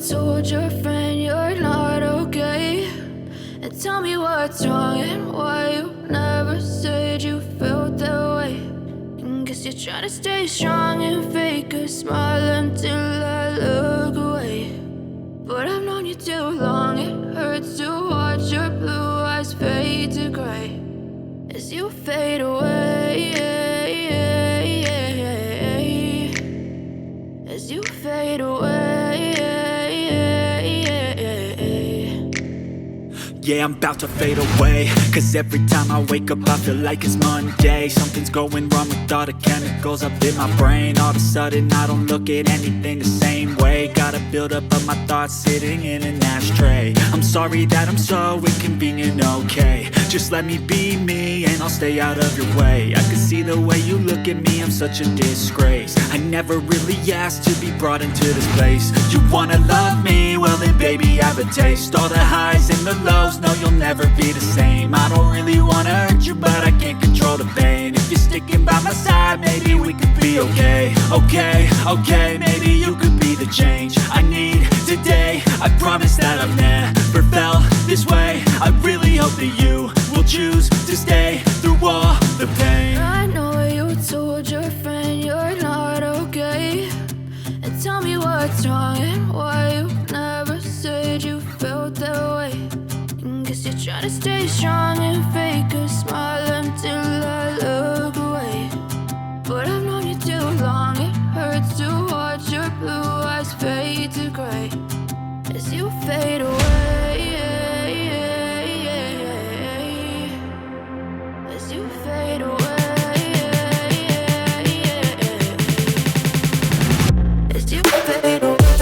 told your friend you're not okay. And tell me what's wrong and why you never said you felt that way. And guess you're trying to stay strong and fake a smile until I look away. But I've known you too long, it hurts to watch your blue eyes fade to gray as you fade away, as you fade away. Yeah, I'm about to fade away, cause every time I wake up I feel like it's Monday. Something's going wrong with all the chemicals up in my brain. All of a sudden I don't look at anything the same way. Got a buildup of my thoughts sitting in an ashtray. I'm sorry that I'm so inconvenient, okay. Just let me be me and I'll stay out of your way. I can see the way you look at me, I'm such a disgrace. I never really asked to be brought into this place. You wanna love me? Well then baby have a taste. All the highs and the lows, no you'll never be the same. I don't really wanna hurt you but I can't control the pain. If you're sticking by my side maybe we could be okay. Okay, maybe you could be the change I need today. I promise that I've never felt this way. I really hope that you will choose to stay through all the pain. I know you told your friend you're not okay. And tell me what's wrong and why you never said you felt that way. And guess you're trying to stay strong and fake a smile until I look away. But I've known you too long, it hurts to watch your blue eyes fade to gray as you fade away, as you fade away, as you fade away.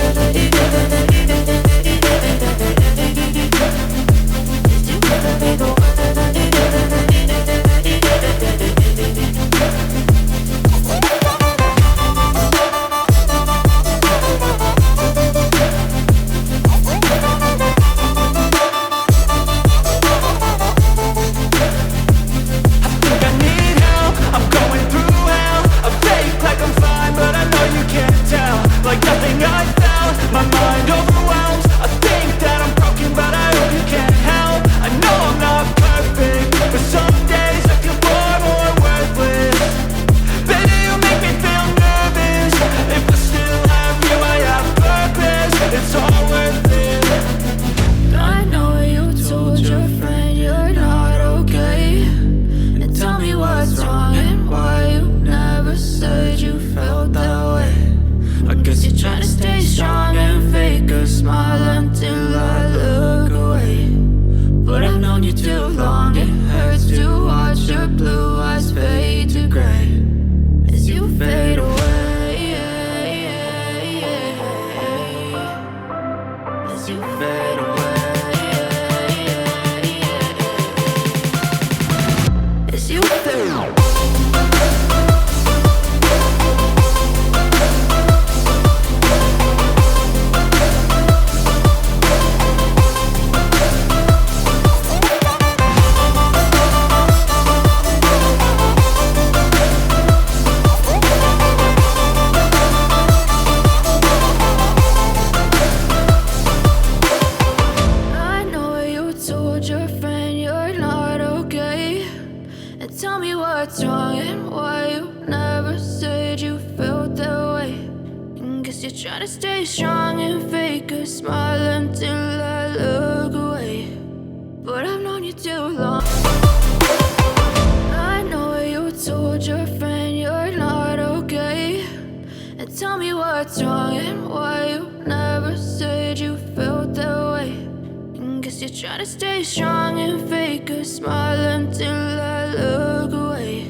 Try to stay strong and fake a smile until I look away.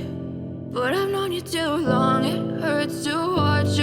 But I've known you too long, it hurts to watch